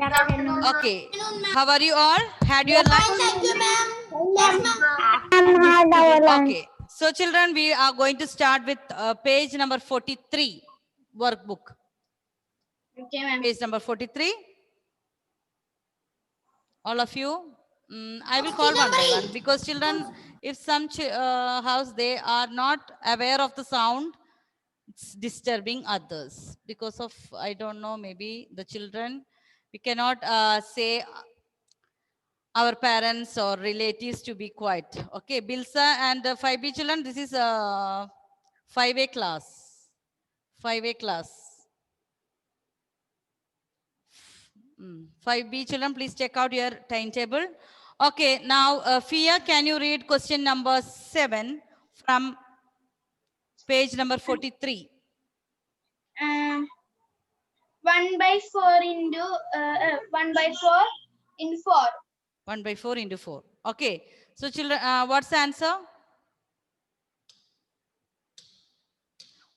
Okay. How are you all? Had your lunch? Thank you, ma'am. Okay. So children, we are going to start with page number 43 workbook. Okay, ma'am. Page number 43. All of you. I will call one by one because children, if some house they are not aware of the sound, it's disturbing others because of, I don't know, maybe the children, we cannot say our parents or relatives to be quiet. Okay, Bilsa and 5B children, this is a 5A class. 5A class. 5B children, please check out your timetable. Okay, now Fia, can you read question number 7 from page number 43? 1 by 4 into 1 by 4 in 4. 1 by 4 into 4. Okay, so children, what's the answer?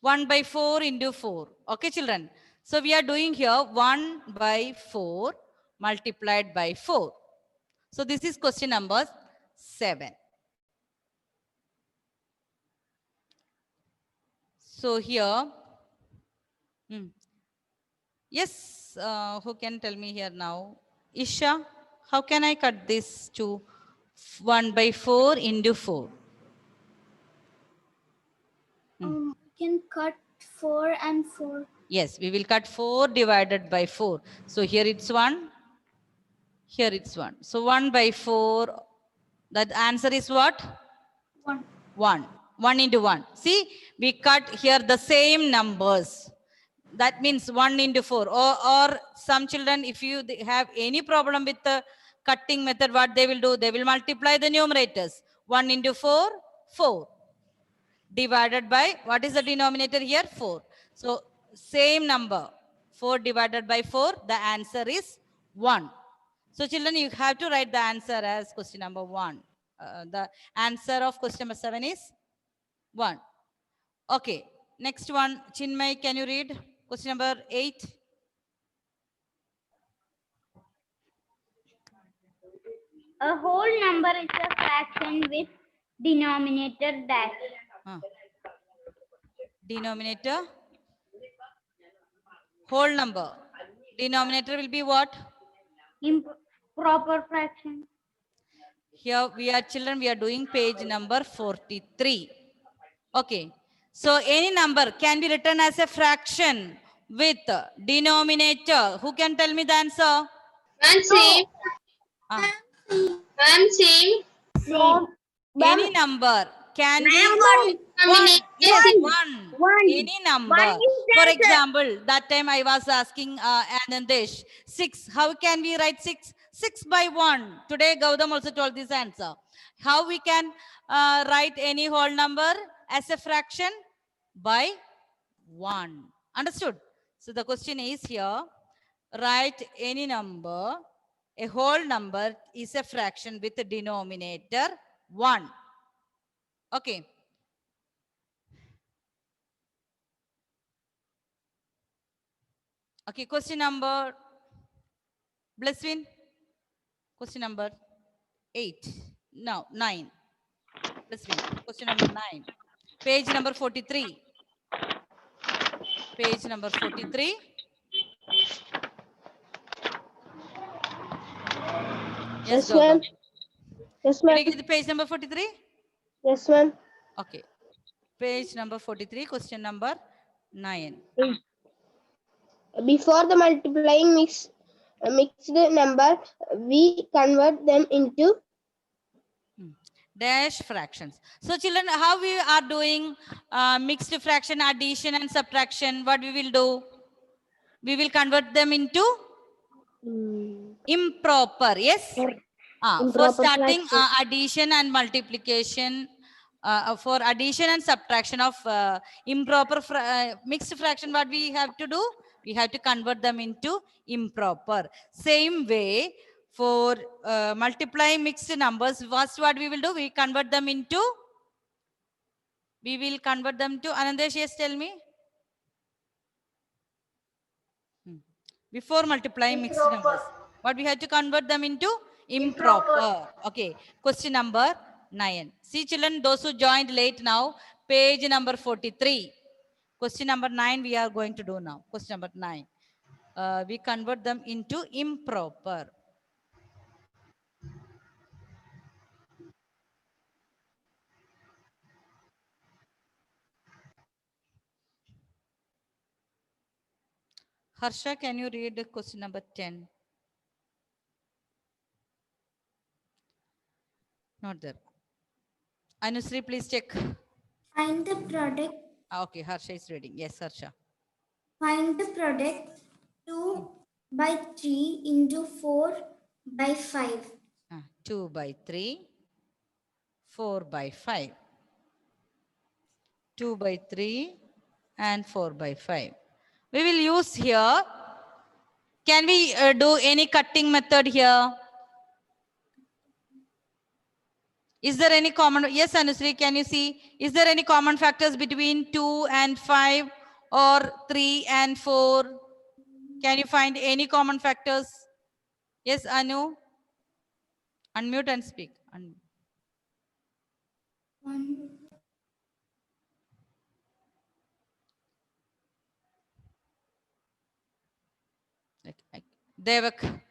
1 by 4 into 4. Okay, children. So we are doing here 1 by 4 multiplied by 4. So this is question number 7. So here, yes, who can tell me here now? Isha, how can I cut this to 1 by 4 into 4? We can cut 4 and 4. Yes, we will cut 4 divided by 4. So here it's 1. Here it's 1. So 1 by 4. That answer is what? 1. 1. 1 into 1. See, we cut here the same numbers. That means 1 into 4. Or some children, if you have any problem with the cutting method, what they will do? They will multiply the numerators. 1 into 4, 4. Divided by, what is the denominator here? 4. So, same number. 4 divided by 4, the answer is 1. So, children, you have to write the answer as question number 1. The answer of question number 7 is 1. Okay. Next one, Chinmay, can you read question number 8? A whole number is a fraction with denominator dash. Denominator, whole number. Denominator will be what? Improper fraction. Here we are children, we are doing page number 43. Okay. So any number can be written as a fraction with denominator. Who can tell me the answer? Same. Same. Any number can be One. Yes, one. Any number. For example, that time I was asking Anandesh, 6. How can we write 6? 6 by 1. Today Gautam also told this answer. How we can write any whole number as a fraction? By 1. Understood? So the question is here, write any number. A whole number is a fraction with a denominator 1. Okay. Okay, question number, Blesswin. Question number 8. No, 9. Blesswin. Question number 9. Page number 43. Page number 43. Yes, ma'am. Gautam. Yes, Did ma'am. you get the page number 43? Yes, ma'am. Okay. Page number 43, question number 9. Before the multiplying mixed number, we convert them into Dash fractions. So children, how we are doing mixed fraction, addition and subtraction? What we will do? We will convert them into improper. Yes. For improper starting fraction. addition and multiplication, for addition and subtraction of improper mixed fraction, what we have to do? We have to convert them into improper. Same way, for multiplying mixed numbers, first what we will do? We convert them into, Anandesh, yes, tell me. Before multiplying mixed numbers. What we have to convert them into improper. Okay. Question number 9. See children, those who joined late now, page number 43. Question number 9 we are going to do now. Question number 9. We convert them into improper. Harsha, can you read question number 10? Not there. Anusri, please check. Find the product. Okay, Harsha is reading. Yes, Harsha. Find the product 2 by 3 into 4 by 5. 2 by 3, 4 by 5. 2 by 3 and 4 by 5. We will use here. Can we do any cutting method here? Is there any common? Yes, Anusri, can you see? Is there any common factors between 2 and 5 or 3 and 4? Can you find any common factors? Yes, Anu? Unmute and speak. 1. Devak.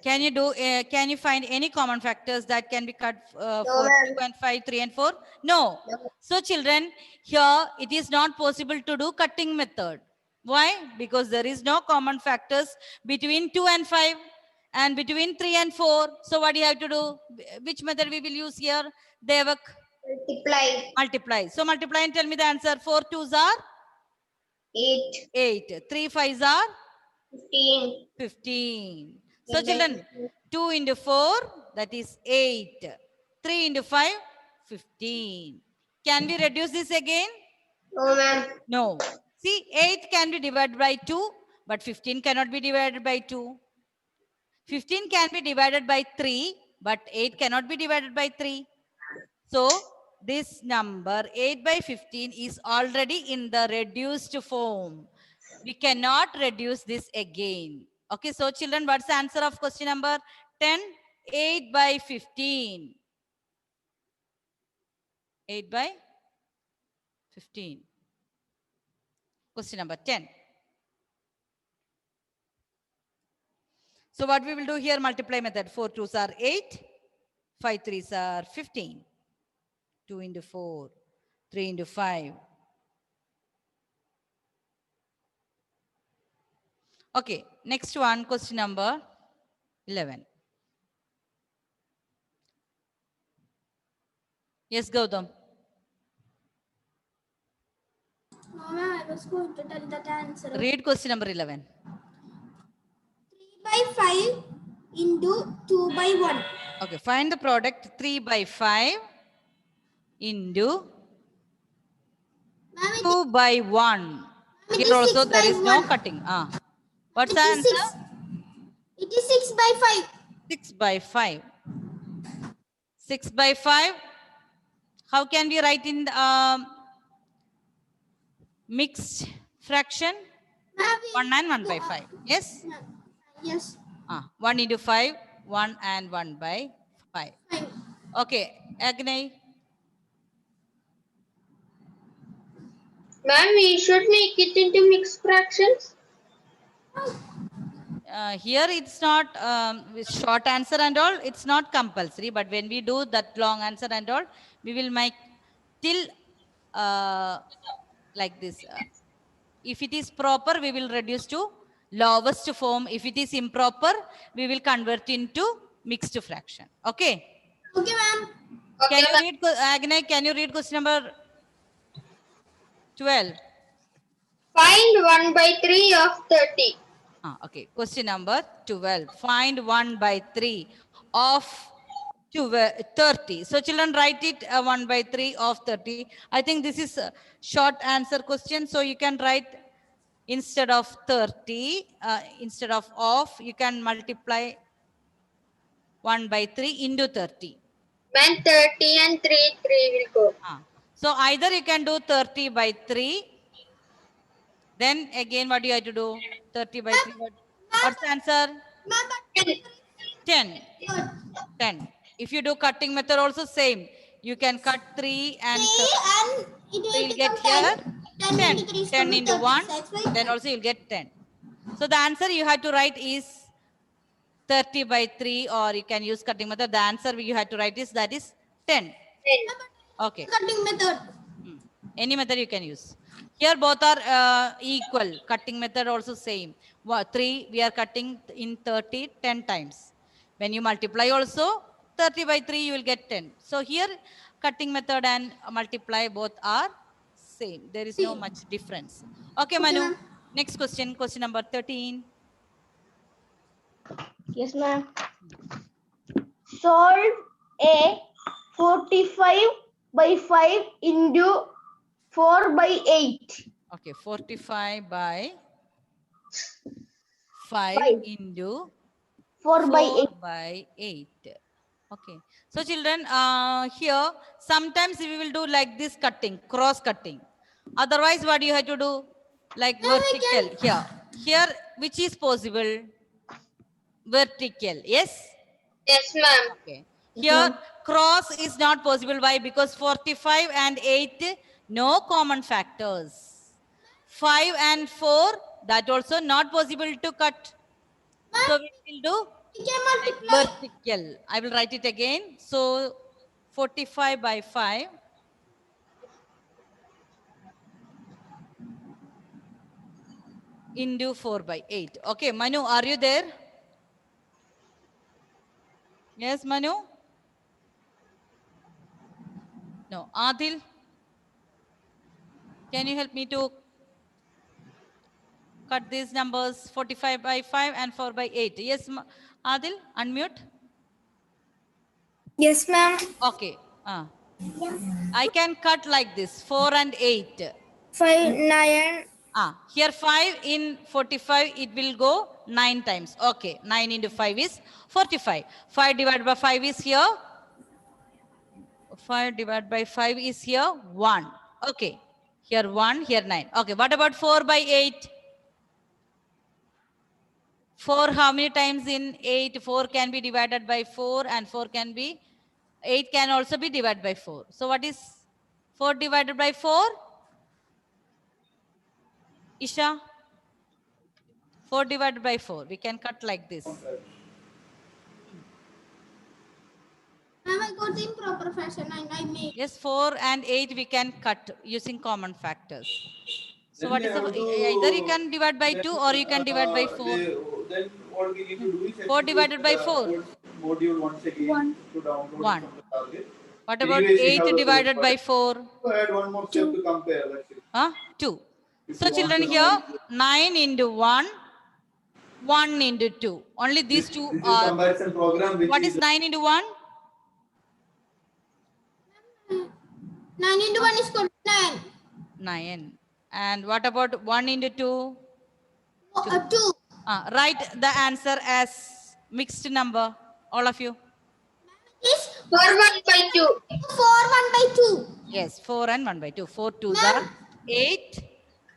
Can you do? Can you find any common factors that can be cut for 2 and 5, 3 and 4? No. So children, here it is not possible to do cutting method. Why? Because there is no common factors between 2 and 5 and between 3 and 4. So what do you have to do? Which method we will use here? Devak. Multiply. Multiply. So multiply and tell me the answer. 4 2s are 8. 8. 3 5s are 15. 15. So children, 2 into 4, that is 8. 3 into 5, 15. Can we reduce this again? No, ma'am. No. See, 8 can be divided by 2, but 15 cannot be divided by 2. 15 can be divided by 3, but 8 cannot be divided by 3. So, this number 8 by 15 is already in the reduced form. We cannot reduce this again. Okay, so children, what's the answer of question number 10? 8 by 15. 8 by 15. Question number 10. So what we will do here, multiply method. 4 2s are 8. 5 3s are 15. 2 into 4. 3 into 5. Okay, next one, question number 11. Yes, Gautam. Mama, I was going to tell that answer. Read question number 11. 3 by 5 into 2 by 1. Okay, find the product 3 by 5 into Ma'am, 2 by 1. it Here is also 6 there by is no 1. cutting. What's It the is answer? 6. It is 6 by 5. 6 by 5. 6 by 5. How can we write in the, mixed fraction? Ma'am, 1 and 1 by 5. Yes? yes. 1 into 5, 1 and 1 by 5. 5. Okay, Agnay. Ma'am, we should make it into mixed fractions. Here it's not with short answer and all, it's not compulsory, but when we do that long answer and all, we will make till like this. If it is proper, we will reduce to lowest form. If it is improper, we will convert into mixed fraction. Okay. Okay, ma'am. Can you read, Agnay, can you read question number 12? Find 1 by 3 of 30. Okay, question number 12. Find 1 by 3 of 30. So children, write it 1 by 3 of 30. I think this is a short answer question. So you can write instead of 30, instead of you can multiply 1 by 3 into 30. When 30 and 3 will go. So either you can do 30 by 3 Then again, what do you have to do? 30 by 3. What's the answer? 10. 10. If you do cutting method also same. You can cut 3 and 30. And it So will you'll get become here 10. 10. 10 into 3 is 10 into 1. 36. Right? Then also you'll get 10. So the answer you have to write is 30 by 3, or you can use cutting method. The answer you have to write is that is 10. Okay. Cutting method. Any method you can use. Here both are equal. Cutting method also same. 3 we are cutting in 30 10 times. When you multiply also 30 by 3 you will get 10. So here cutting method and multiply both are same. There is no much difference. Okay, Manu. ma'am. Next question. Question number 13. Yes, ma'am. Solve a 45 by 5 into 4 by 8. Okay, 45 by 5 Five. into 4 by 8. 4 by 8. Okay. So children, here sometimes we will do like this cutting, cross cutting. Otherwise, what do you have to do? Like vertical. Here. Here, which is possible? Vertical. Yes? Yes, ma'am. Okay. Here, cross is not possible. Why? Because 45 and 8, no common factors. 5 and 4, that also not possible to cut. So we will do You can multiply. vertical. I will write it again. So 45 by 5 into 4 by 8. Okay, Manu, are you there? Yes, Manu? No. Adil? Can you help me to cut these numbers 45 by 5 and 4 by 8? Yes, Adil, unmute. Yes, ma'am. Okay. I can cut like this 4 and 8. 5, 9. Here 5 in 45, it will go 9 times. Okay, 9 into 5 is 45. 5 divided by 5 is here. 5 divided by 5 is here 1. Okay, here 1, here 9. Okay, what about 4 by 8? 4 how many times in 8? 4 can be divided by 4 and 4 can be, 8 can also be divided by 4. So what is 4 divided by 4? Isha? 4 divided by 4. We can cut like this. Ma'am, I got the improper fashion and I made. Yes, 4 and 8 we can cut using common factors. So what is the, either you can divide by 2 or you can divide by 4. Then what we need to do is 4 divided by 4. module once again to download it 1. from the target. What about Anyways, we 8 have the divided source by file. 4? So add one more step to compare. That's it. 2. If So you want children to know here, it. 9 into 1, 1 into 2. Only these This two is are. comparison program which What is 9 into 1? 9 into 1 is equal to 9. 9. And what about 1 into 2? 2. Write the answer as mixed number, all of you. Is 4 1 by 2. 4 1 by 2. Yes, 4 and 1 by 2. 4 2s are 8.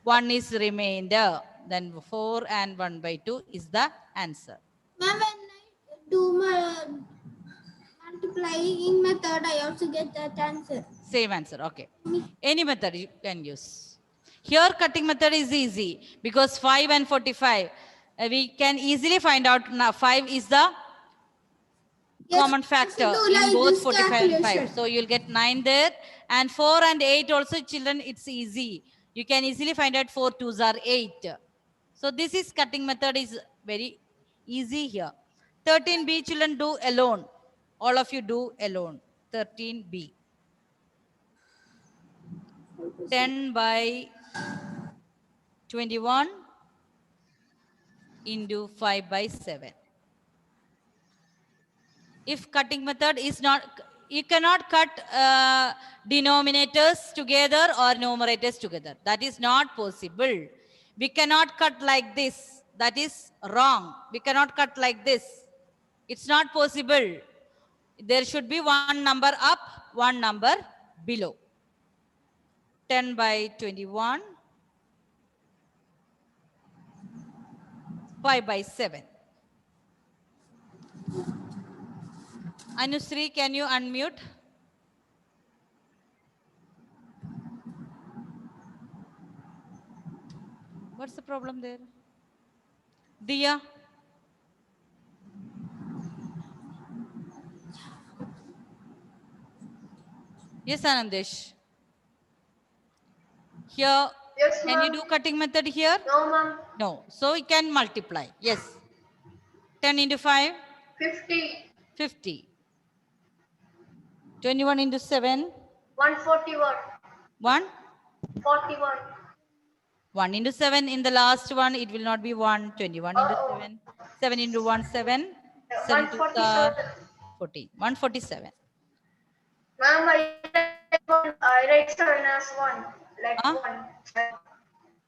1 is remainder. Then 4 and 1 by 2 is the answer. Ma'am, when I do my multiplying method, I also get that answer. Same answer. Okay. Any method you can use. Here cutting method is easy because 5 and 45. We can easily find out now 5 is the common factor do in like both this 45 and 5. calculation. So you'll get 9 there. And 4 and 8 also, children, it's easy. You can easily find out 4 2s are 8. So this is cutting method is very easy here. 13b, children, do alone. All of you do alone. 13b. 10 by 21 into 5 by 7. If cutting method is not, you cannot cut denominators together or numerators together. That is not possible. We cannot cut like this. That is wrong. We cannot cut like this. It's not possible. There should be one number up, one number below. 10 by 21 5 by 7. Anusri, can you unmute? What's the problem there? Dia? Yes, Anandesh. Here, Yes, can you do cutting method here? No, ma'am. No. So we can multiply. Yes. 10 into 5, 50. 50. 21 into 7, 141. 1. 41. 1 into 7 in the last one, it will not be 1. 21 into 7. 7 into 1, 7. 7 to 14. 147. Ma'am, I write 7 as 1. Like Huh? 1.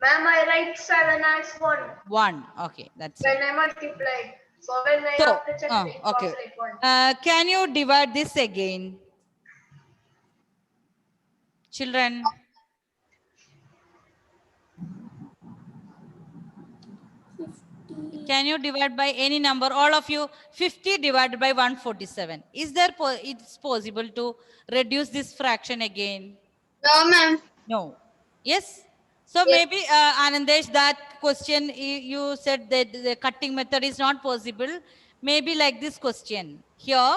Ma'am, I write 7 as 1. 1. Okay, that's When it. I multiplied. So when I So, have to check it was okay. like 1. Can you divide this again? Children. Can you divide by any number? All of you, 50 divided by 147. Is there, it's possible to reduce this fraction again? No, ma'am. No. Yes? So maybe, Anandesh, that question you said that the cutting method is not possible. Maybe like this question. Here,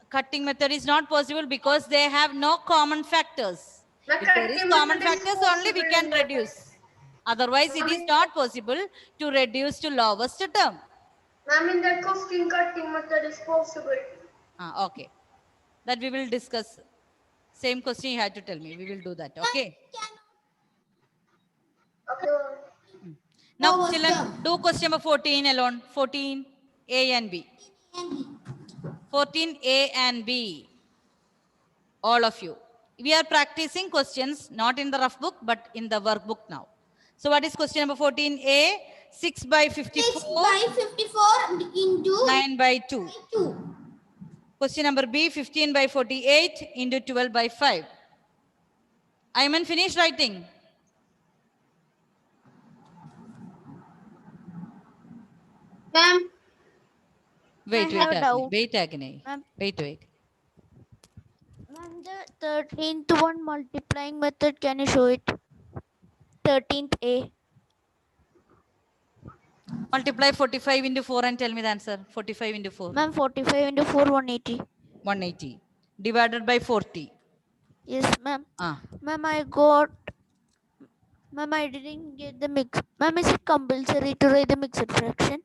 cutting method is not possible because they have no common factors. The If there is cutting common method is factors only, we possible can in the reduce. Otherwise, it is not possible to reduce to lowest term. Ma'am, in that question, cutting method is possible. Okay. That we will discuss. Same question you had to tell me. We will do that. Okay. Okay. Now, Lowest children, term. do question number 14 alone. 14, A and B. 14, A and B. All of you. We are practicing questions, not in the rough book, but in the workbook now. So what is question number 14A? 6 by 54. 6 by 54 into 9 by 2. 2. Question number B, 15 by 48 into 12 by 5. Ayman, finish writing. Ma'am, Wait, have a doubt. wait, Agni. Ma'am. Wait. Ma'am, the 13th one multiplying method, can you show it? 13th A. Multiply 45 into 4 and tell me the answer. 45 into 4. Ma'am, 45 into 4, 180. 180. Divided by 40. Yes, ma'am. Ah. Ma'am, Ma'am, I didn't get the mix. Ma'am, is it compulsory to write the mixed fraction?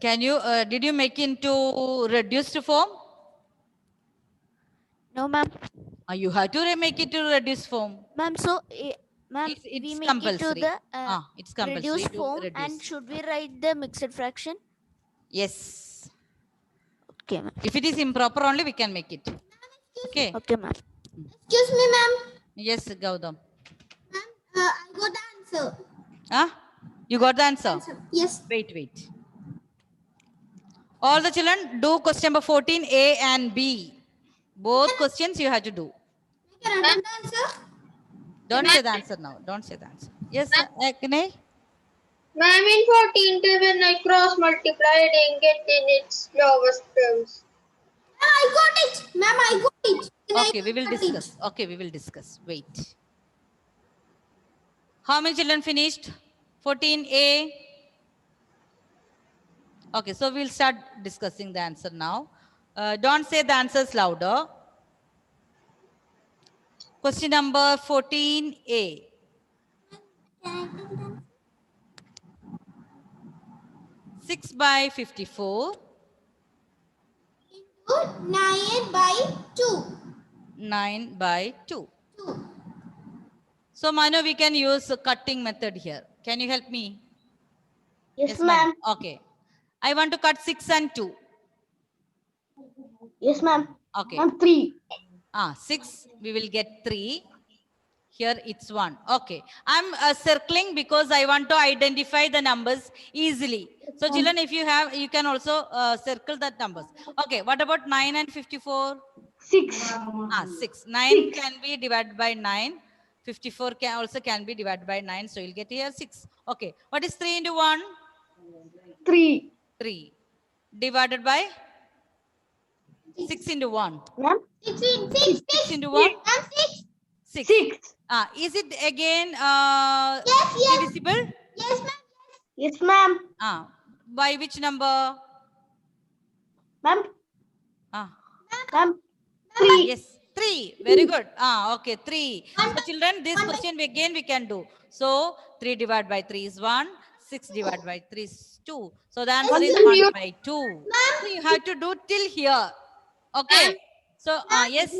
Did you make into reduced form? No, ma'am. You have to make it to reduced form. Ma'am, so, ma'am, It's we make compulsory. it to the It's compulsory reduced to form, reduce. and should we write the mixed fraction? Yes. Okay, ma'am. If it is improper only, we can make it. Okay. Okay, ma'am. Excuse me, ma'am. Yes, Gautam. Ma'am, I got the answer. You got the answer? Yes. Wait. All the children do question number 14, A and B. Both questions you have to do. Can I get the answer? Don't say the answer now. Don't say the answer. Yes, Agni? Ma'am, in 14, when I cross multiplied and get in its lowest terms. I got it. Ma'am, I got it. Okay, we will discuss. Okay, we will discuss. Wait. How many children finished? 14A. Okay, so we'll start discussing the answer now. Don't say the answers louder. Question number 14A. 6 by 54. 9 by 2. 9 by 2. So, Manu, we can use a cutting method here. Can you help me? Yes, Manu. ma'am. Okay. I want to cut 6 and 2. Yes, ma'am. Okay. 3. 6. We will get 3. Here it's 1. Okay. I'm circling because I want to identify the numbers easily. So, children, if you have, you can also circle that numbers. Okay. What about 9 and 54? 6. 6. 9 can be divided by 9. 54 can be divided by 9. So, you'll get here 6. Okay. What is 3 into 1? 3. 3. Divided by 6 into 1. Ma'am? 6 6 into 1? 6. 6. Is it again Yes. divisible? Yes, ma'am. Yes, ma'am. By which number? Ma'am? Ah, Ma'am? 3. yes, 3. Very good. Okay, 3. So children, this question again we can do. So 3 divided by 3 is 1. 6 divided by 3 is 2. So the answer is 1 by 2. So you have to do till here. Okay. So yes.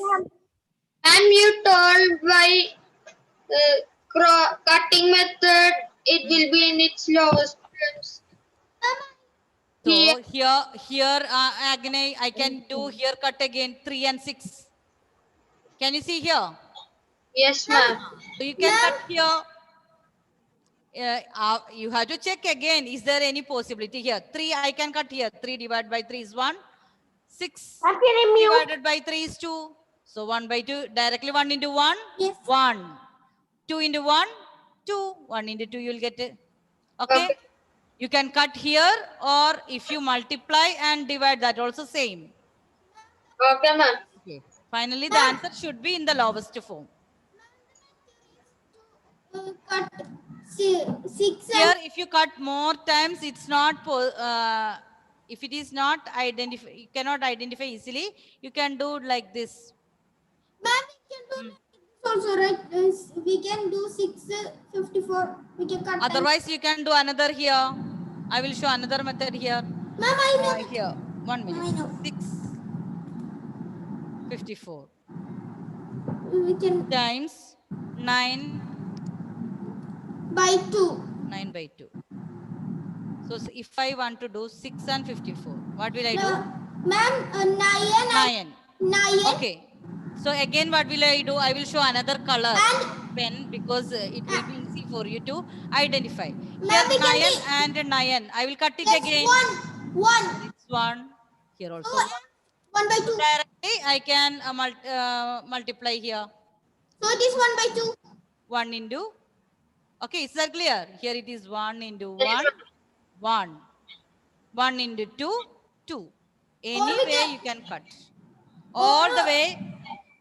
And you told by cutting method, it will be in its lowest terms. So here Agni, I can do here cut again 3 and 6. Can you see here? Yes, ma'am. So you can cut here. You have to check again. Is there any possibility here? 3 I can cut here. 3 divided by 3 is 1. 6 Ma'am, can I mute? divided by 3 is 2. So 1 by 2. Directly 1 into 1. Yes. 1. 2 into 1. 2. 1 into 2 you will get it. Okay. Okay. You can cut here, or if you multiply and divide, that also same. Okay, ma'am. Okay. Finally, the answer should be in the lowest form. Cut 6 Here, if you cut more times, it's not, if it is not identify, you cannot identify easily, you can do like this. Ma'am, we can do like this also, right? We can do 654. We can cut. Otherwise, you can do another here. I will show another method here. Ma'am, I know. Here, 1 minute. I know. 6, 54 We can times 9, by 2. 9 by 2. So if I want to do 6 and 54, what will I do? Ma'am, 9. 9. Okay. So again, what will I do? I will show another color pen because it will be easy for you to identify. Here we can 9 and 9. I will cut it Yes, again. 1. It's 1. Here also. 1 by 2. Directly, I can multiply here. So it is 1 by 2. 1 into. Okay, is that clear? Here it is 1 into 1. 1. 1 into 2. 2. Any way you can cut. All the way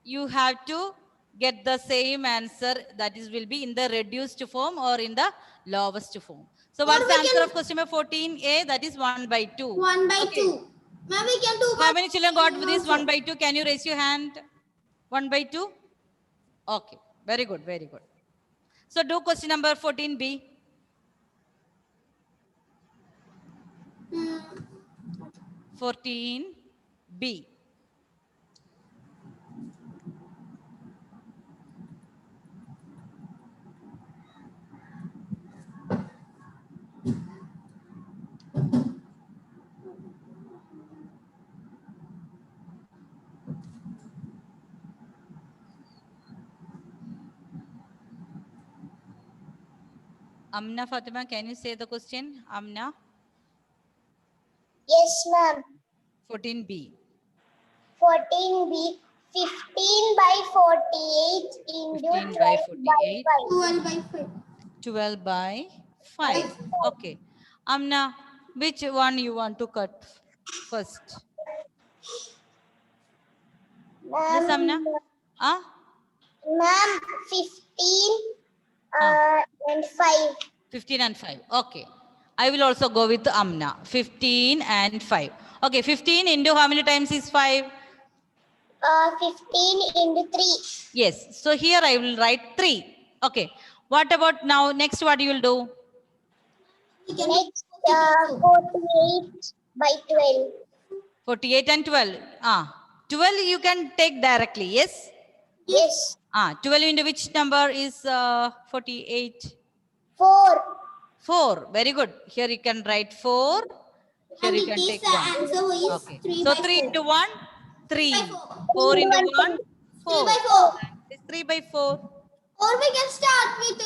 you have to get the same answer, that is will be in the reduced form or in the lowest form. So what's the answer of question number 14A? That is 1 by 2. 1 by 2. Ma'am, we can do How many children got this 1 by 2? Can you raise your hand? 1 by 2? Okay, very good, very good. So do question number 14B. 14B. Amna Fatima, can you say the question? Amna? Yes, ma'am. 14B. 14B. 15 by 48 into 15 by 48. 12 by 5. 12 by 5. Okay. Amna, which one you want to cut first? Yes, Amna? Ah? Ma'am, 15 and 5. 15 and 5. Okay. I will also go with Amna. 15 and 5. Okay, 15 into how many times is 5? 15 into 3. Yes. So here I will write 3. Okay. What about now? Next, what you will do? Next, 48 by 12. 48 and 12. 12 you can take directly. Yes? Yes. 12 into which number is 48? 4. 4. Very good. Here you can write 4. Here you can take 1. Answer is Okay. 3 So by 3 4. into 1, 3. 4. 4 into 1, 4. 3 by 4. It's 3 by 4. Or we can start with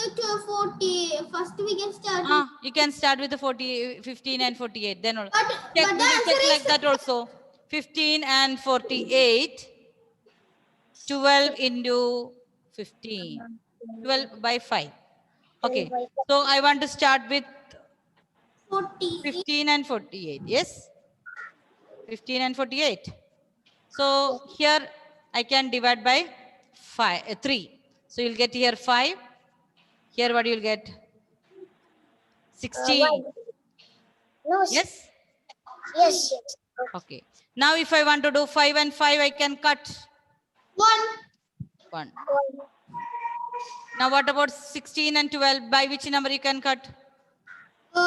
40. First we can start with. You can start with the 40, 15 and 48. Then check, But we the will answer check is like that also. 15 and 48. 12 into 15. 12 by 5. Okay. So I want to start with 40. 15 and 48. Yes? 15 and 48. So here I can divide by 3. So you'll get here 5. Here what you'll get? 16. One. No. Yes? Yes. Yes. Okay. Now if I want to do 5 and 5, I can cut 1. Now what about 16 and 12? By which number you can cut? 2.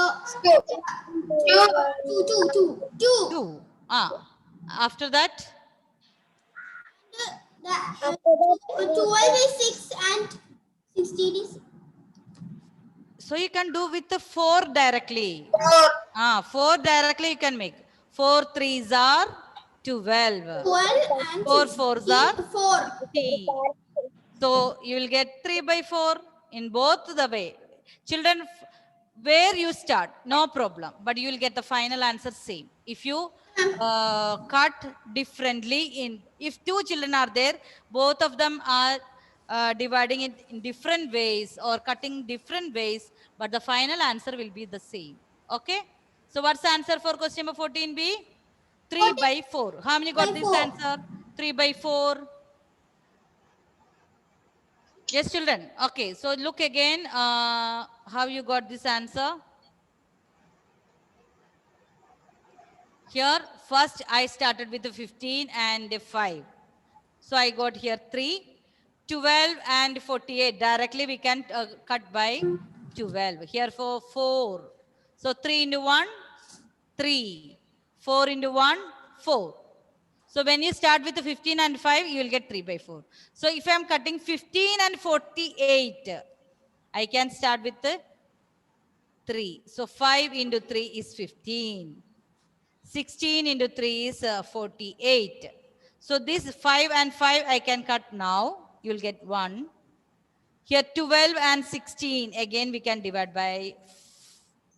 After that? After that, 12 is 6 and 16 is So you can do with the 4 directly. 4 directly you can make. 4 3s are 12. 12 and 4 4s are 4. 50. So you will get 3 by 4 in both the way. Children, where you start, no problem. But you will get the final answer same. If you cut differently, if 2 children are there, both of them are dividing it in different ways or cutting different ways, but the final answer will be the same. Okay? So what's the answer for question number 14B? 3 by 4. How many got this answer? 3 by 4. Yes, children. Okay, so look again how you got this answer. Here, first I started with the 15 and 5. So I got here 3, 12 and 48. Directly we can cut by 12. Here for 4. So 3 into 1, 3. 4 into 1, 4. So when you start with the 15 and 5, you will get 3 by 4. So if I am cutting 15 and 48, I can start with the 3. So 5 into 3 is 15. 16 into 3 is 48. So this 5 and 5 I can cut now. You will get 1. Here 12 and 16. Again we can divide by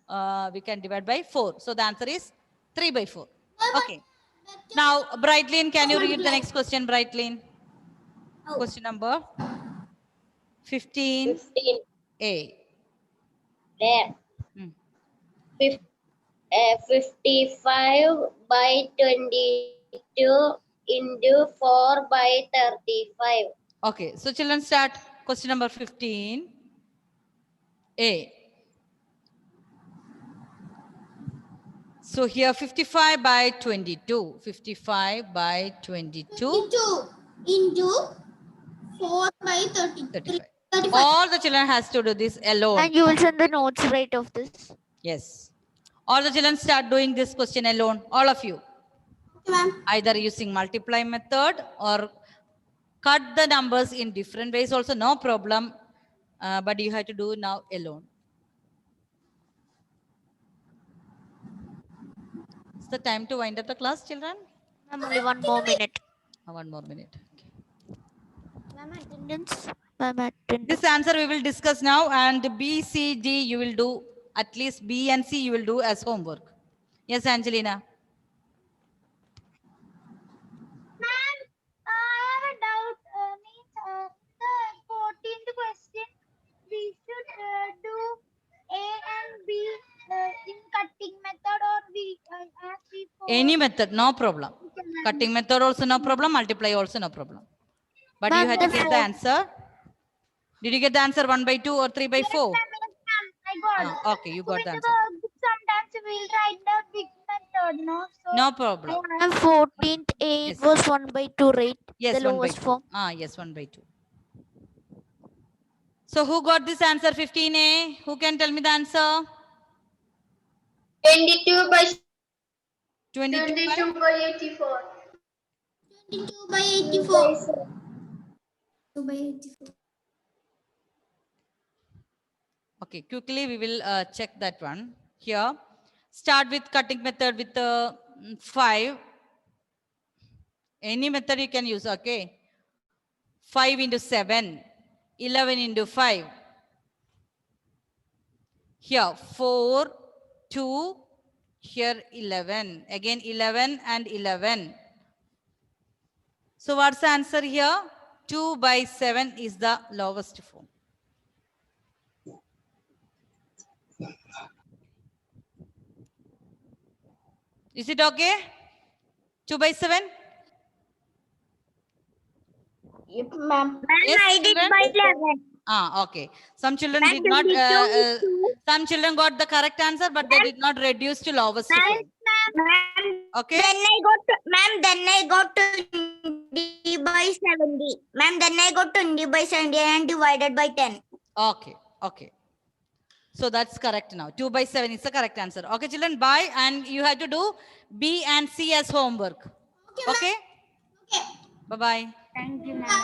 4. So the answer is 3 by 4. Okay. Now, Brightlin, can you read the next question, Brightlin? Question number 15A. 15. There. 55 by 22 into 4 by 35. Okay, so children start question number 15A. So here 55 by 22. 55 by 22. 22 into 4 by 35. 35. All the children has to do this alone. And you will send the notes right of this. Yes. All the children start doing this question alone. All of you. Okay, ma'am. Either using multiply method or cut the numbers in different ways also, no problem. But you have to do now alone. It's the time to wind up the class, children. Ma'am, only 1 more minute. 1 more minute. Okay. Ma'am, attendance. Ma'am, attendance. This answer we will discuss now, and B, C, D you will do, at least B and C you will do as homework. Yes, Angelina. Ma'am, I have a doubt. The 14th question, we should do A and B in cutting method, or we as before. Any method, no problem. Cutting method also no problem, multiply also no problem. But you have to get the answer. Did you get the answer 1 by 2 or 3 by 4? Yes, ma'am, I got. Okay, you got the answer. Sometimes we'll write the big method, no? So No problem. Ma'am, 14th A Yes. was 1 by 2, right? Yes, The 1 by lowest 2. form. Yes, 1 by 2. So who got this answer 15A? Who can tell me the answer? 22 by 22 by 84. 22 by 84. 2 by 84. Okay, quickly we will check that one. Here, start with cutting method with 5. Any method you can use, okay. 5 into 7, 11 into 5. Here, 4, 2, here 11. Again 11 and 11. So what's the answer here? 2 by 7 is the lowest form. Is it okay? 2 by 7? Ma'am. Yes, I did children? by 11. Okay. Some children Ma'am, did not, 22 is 2. some children got the correct answer, but they did not reduce to lowest to Ma'am, 7. ma'am. Okay? Then I got 20 by 70. Ma'am, then I got 20 by 70 and divided by 10. Okay. Okay. So that's correct now. 2 by 7 is the correct answer. Okay, children, bye. And you have to do B and C as homework. Okay? Okay. Bye-bye. Thank you, ma'am.